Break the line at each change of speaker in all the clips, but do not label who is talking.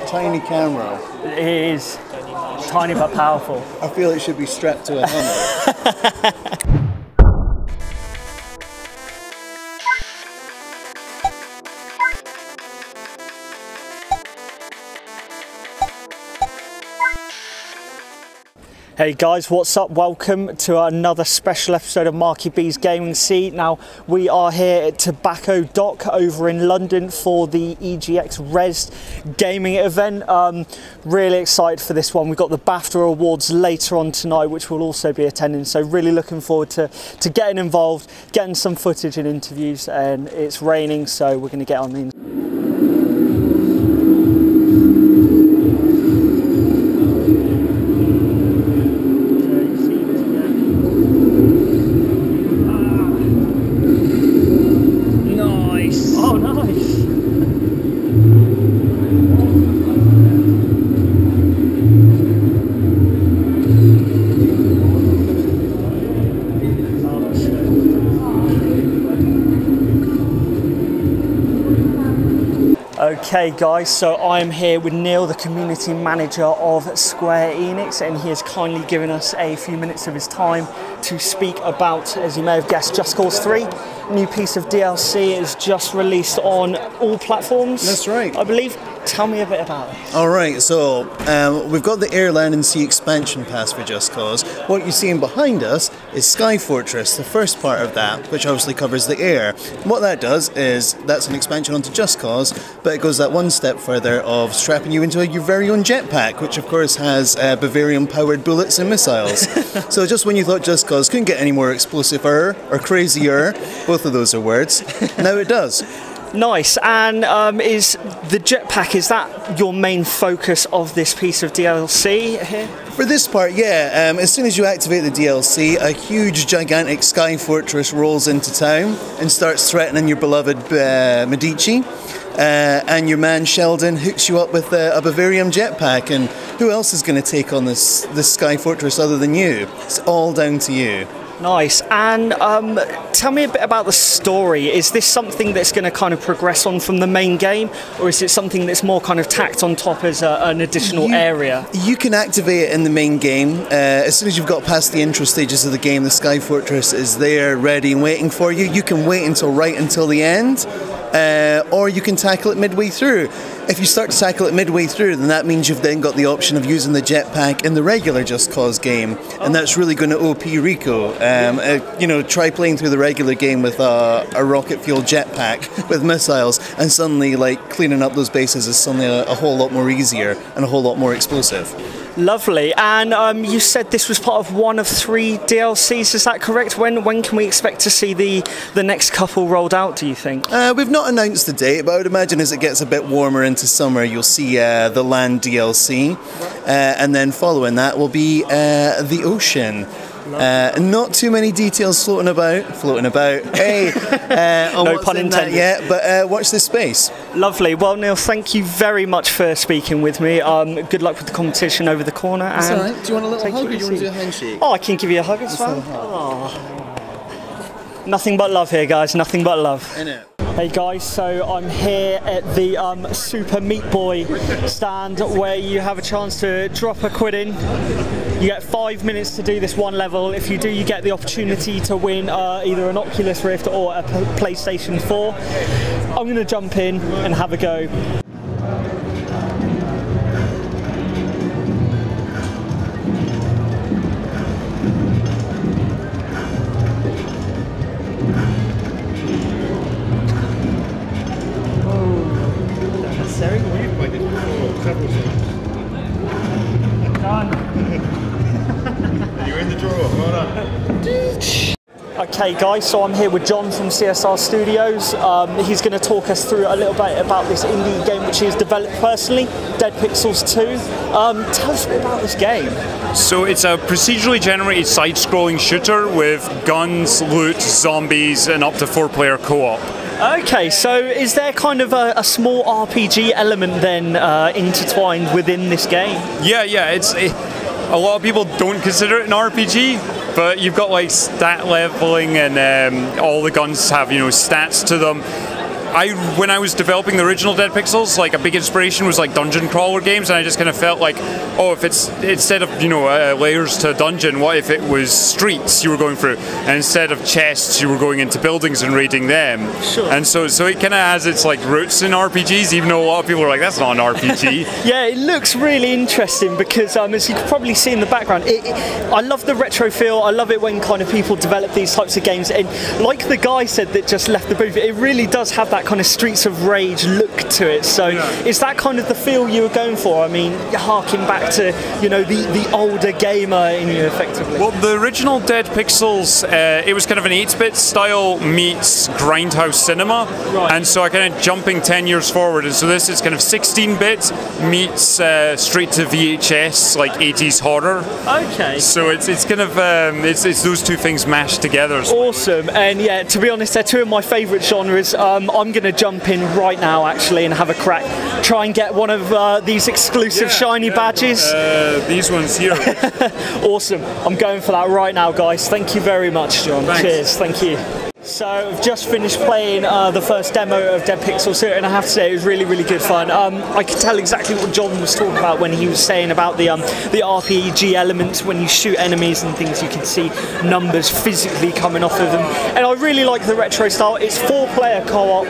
tiny camera.
It is tiny but powerful.
I feel it should be strapped to a helmet.
Hey guys, what's up? Welcome to another special episode of marc-e-b's Gaming Seat. Now, we are here at Tobacco Dock over in London for the EGX Rezzed gaming event. Really excited for this one. We've got the BAFTA Awards later on tonight, which we'll also be attending. So really looking forward to getting involved, getting some footage and interviews. And it's raining, so we're going to get on the Okay guys, so I'm here with Neil, the community manager of Square Enix, and he has kindly given us a few minutes of his time to speak about, as you may have guessed, Just Cause 3. New piece of DLC is just released on all platforms.
That's right.
I believe. Tell me a bit about it.
Alright, so we've got the Air, Land and Sea expansion pass for Just Cause. What you're seeing behind us is Sky Fortress, the first part of that, which obviously covers the air. What that does is, that's an expansion onto Just Cause, but it goes that one step further of strapping you into your very own jetpack, which of course has Bavarian-powered bullets and missiles. So just when you thought Just Cause couldn't get any more explosive-er or crazier, both of those are words, now it does.
Nice. And is the jetpack, is that your main focus of this piece of DLC here?
For this part, yeah. As soon as you activate the DLC, a huge, gigantic Sky Fortress rolls into town and starts threatening your beloved Medici. And your man Sheldon hooks you up with a Bavarian jetpack. And who else is going to take on this Sky Fortress other than you? It's all down to you.
Nice. And tell me a bit about the story. Is this something that's going to kind of progress on from the main game, or is it something that's more kind of tacked on top as an additional area? You
can activate it in the main game. As soon as you've got past the intro stages of the game, the Sky Fortress is there, ready and waiting for you. You can wait until the end, or you can tackle it midway through. If you start to tackle it midway through, then that means you've then got the option of using the jetpack in the regular Just Cause game, and that's really going to OP Rico. Try playing through the regular game with a rocket-fueled jetpack with missiles, and suddenly, like, cleaning up those bases is suddenly a whole lot more easier and a whole lot more explosive.
Lovely. And you said this was part of one of 3 DLCs, is that correct? When can we expect to see the next couple rolled out, do you think?
We've not announced the date, but I would imagine as it gets a bit warmer into summer, you'll see the land DLC, and then following that will be the ocean. Not too many details floating about. Hey,
no pun intended.
Yet, but watch this space.
Lovely. Well, Neil, thank you very much for speaking with me. Good luck with the competition over the corner.
That's all right. Do you want a little hug, or do you want to do a handshake?
Oh, I can give you a hug as well. Nothing but love here, guys. Nothing but love.
Innit?
Hey guys, so I'm here at the Super Meat Boy stand, where you have a chance to drop a quid in. You get 5 minutes to do this one level. If you do, you get the opportunity to win either an Oculus Rift or a PlayStation 4. I'm going to jump in and have a go.
You're in the draw, well done.
Okay guys, so I'm here with John from CSR Studios. He's going to talk us through a little bit about this indie game which he has developed personally, Dead Pixels 2. Tell us a bit about this game.
So it's a procedurally generated side-scrolling shooter with guns, loot, zombies and up to 4-player co-op.
Okay, so is there kind of a small RPG element then intertwined within this game?
Yeah, a lot of people don't consider it an RPG, but you've got like stat leveling and all the guns have, you know, stats to them. when I was developing the original Dead Pixels, like a big inspiration was like dungeon crawler games, and I just kind of felt like, oh, if it's instead of layers to a dungeon, what if it was streets you were going through, and instead of chests you were going into buildings and raiding them.
Sure.
And so it kind of has its like roots in RPGs, even though a lot of people are like, that's not an RPG.
Yeah, it looks really interesting because as you can probably see in the background, I love the retro feel. I love it when kind of people develop these types of games, and like the guy said that just left the booth, it really does have that kind of Streets of Rage look to it. So is that kind of the feel you were going for? I mean, harking back to the older gamer in you, effectively.
Well, the original Dead Pixels, it was kind of an 8-bit style meets grindhouse cinema, and so I kind of jumping 10 years forward, and so this is kind of 16-bit meets straight to VHS, like 80s horror.
Okay.
So it's kind of it's those two things mashed together.
Awesome. And yeah, to be honest, they're two of my favourite genres. I'm going to jump in right now actually and have a crack. Try and get one of these exclusive shiny badges.
These ones here.
Awesome. I'm going for that right now, guys. Thank you very much, John.
Thanks.
Cheers. Thank you. So I've just finished playing the first demo of Dead Pixels here, and I have to say it was really, really good fun. I could tell exactly what John was talking about when he was saying about the RPG elements. When you shoot enemies and things, you can see numbers physically coming off of them. And I really like the retro style. It's 4-player co-op,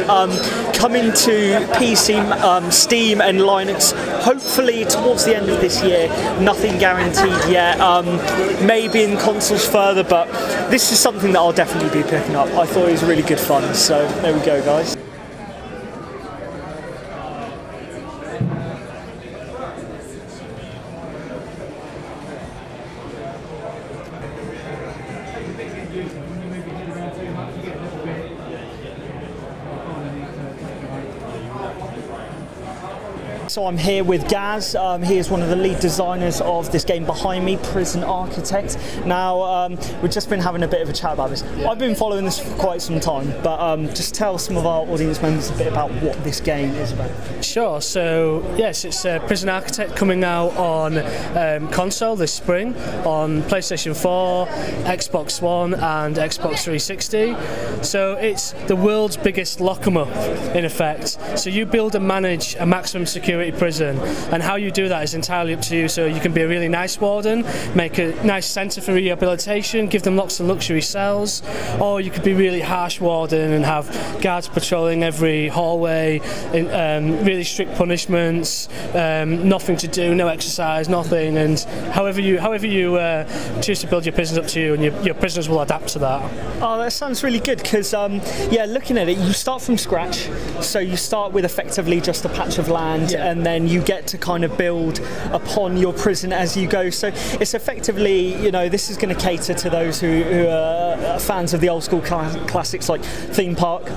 coming to PC, Steam and Linux, hopefully towards the end of this year. Nothing guaranteed yet. Maybe in consoles further, but this is something that I'll definitely be picking up. I thought it was really good fun, so there we go, guys. So I'm here with Gaz. He is one of the lead designers of this game behind me, Prison Architect. Now, we've just been having a bit of a chat about this. I've been following this for quite some time, but just tell some of our audience members a bit about what this game is about.
Sure. So yes, it's Prison Architect, coming out on console this spring on PlayStation 4, Xbox One and Xbox 360. So it's the world's biggest lock 'em up, in effect. So you build and manage a maximum security prison, and how you do that is entirely up to you. So you can be a really nice warden, make a nice centre for rehabilitation, give them lots of luxury cells, or you could be really harsh warden and have guards patrolling every hallway, really strict punishments, nothing to do, no exercise, nothing, and however you choose to build your prisons, up to you, and your prisoners will adapt to that.
Oh, that sounds really good, because yeah, looking at it, you start from scratch, so you start with effectively just a patch of land, and then you get to kind of build upon your prison as you go. So it's effectively, this is going to cater to those who are fans of the old school classics like Theme Park,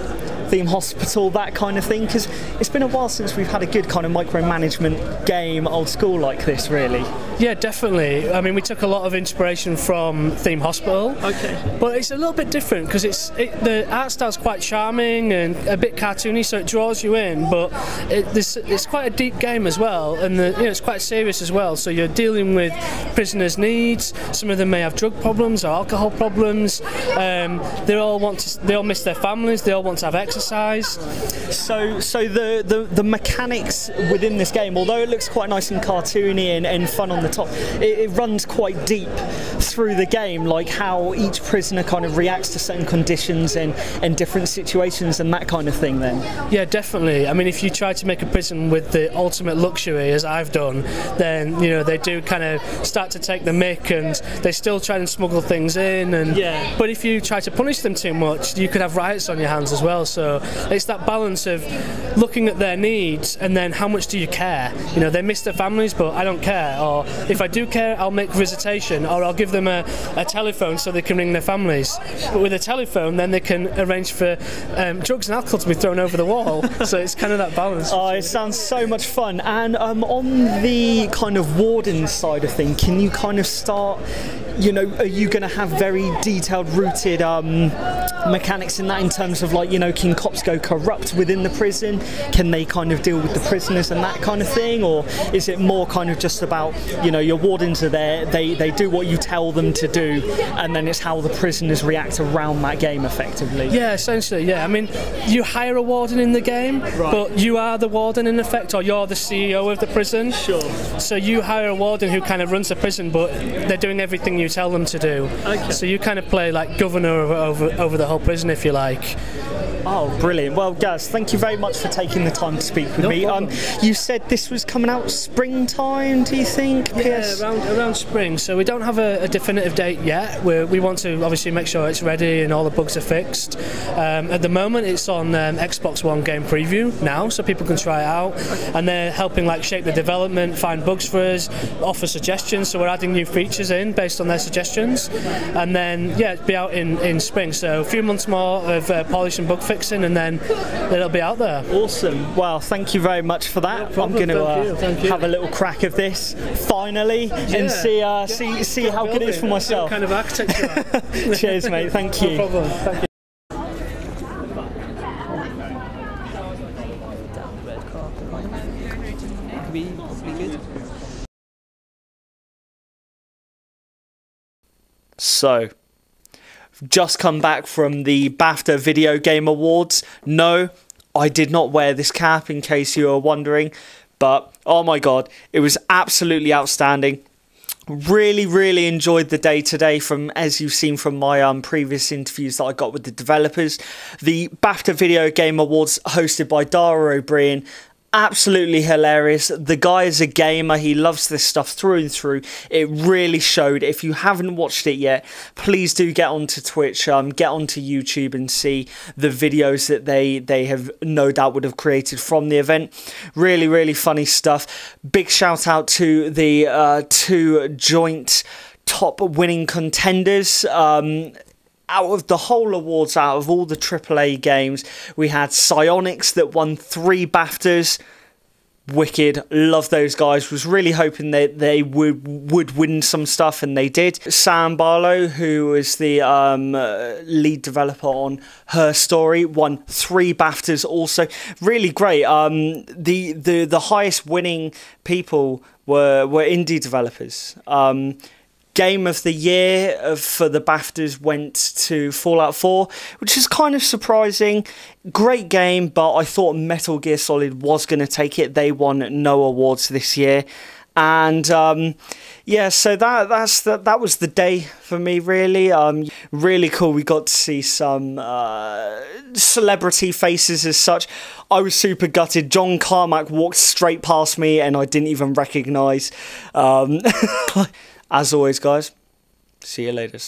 Theme Hospital, that kind of thing, because it's been a while since we've had a good kind of micromanagement game, old school like this, really.
Yeah, definitely. I mean, we took a lot of inspiration from Theme Hospital.
Okay.
But it's a little bit different because the art style's quite charming and a bit cartoony, so it draws you in. But it's quite a deep game as well, and it's quite serious as well. So you're dealing with prisoners' needs. Some of them may have drug problems or alcohol problems. They all miss their families. They all want to have exercise.
So the mechanics within this game, although it looks quite nice and cartoony and fun on the top, it runs quite deep through the game, like how each prisoner kind of reacts to certain conditions and different situations and that kind of thing then.
Yeah, definitely. I mean, if you try to make a prison with the ultimate luxury, as I've done, then they do kind of start to take the mick, and they still try and smuggle things in, and but if you try to punish them too much, you could have riots on your hands as well. So it's that balance of looking at their needs and then how much do you care. They miss their families, but I don't care, or if I do care, I'll make visitation, or I'll give them a telephone so they can ring their families. But with a telephone, then they can arrange for drugs and alcohol to be thrown over the wall. So it's kind of that balance.
Oh, it sounds so much fun. And on the kind of warden side of thing, can you kind of start, are you going to have very detailed, rooted mechanics in that, in terms of, like, you know, can cops go corrupt within the prison? Can they kind of deal with the prisoners and that kind of thing? Or is it more kind of just about, you know, your wardens are there, they do what you tell them to do, and then it's how the prisoners react around that game effectively?
Yeah, essentially, yeah. I mean, you hire a warden in the game, but you are the warden in effect, or you're the CEO of the prison.
Sure.
So you hire a warden who kind of runs the prison, but they're doing everything you tell them to do.
Okay.
So you kind of play like governor over the whole prison, if you like.
Oh, brilliant. Well, Gaz, thank you very much for taking the time to speak with me. You said this was coming out springtime, do you think?
Yeah, around spring. So we don't have a definitive date yet. We want to obviously make sure it's ready and all the bugs are fixed. At the moment, it's on Xbox One game preview now, so people can try it out. And they're helping like shape the development, find bugs for us, offer suggestions. So we're adding new features in based on their suggestions. And then, yeah, it'll be out in spring. So a few months more of polish and bug fixing, and then it'll be out there.
Awesome. Well, thank you very much for that. I'm going to have a little crack of this finally, and see how good it is for myself.
What kind of architecture?
Cheers, mate. Thank you.
No problem. Thank you.
So, just come back from the BAFTA Video Game Awards. No, I did not wear this cap, in case you were wondering, but oh my god, it was absolutely outstanding. Really enjoyed the day today, from, as you've seen from my previous interviews that I got with the developers. The BAFTA Video Game Awards, hosted by Dara O'Brien, absolutely hilarious. The guy is a gamer, he loves this stuff through and through. It really showed. If you haven't watched it yet, please do get onto Twitch, get onto YouTube and see the videos that they have no doubt would have created from the event. Really funny stuff. Big shout out to the two joint top winning contenders. Out of the whole awards, out of all the AAA games, we had Psyonix that won 3 BAFTAs. Wicked, love those guys. Was really hoping that they would win some stuff, and they did. Sam Barlow, who is the lead developer on Her Story, won 3 BAFTAs also. Really great. The highest winning people were indie developers. Game of the Year for the BAFTAs went to Fallout 4, which is kind of surprising. Great game, but I thought Metal Gear Solid was going to take it. They won no awards this year. And yeah, so that was the day for me, really. Really cool. We got to see some celebrity faces as such. I was super gutted. John Carmack walked straight past me and I didn't even recognise. As always, guys, see you later.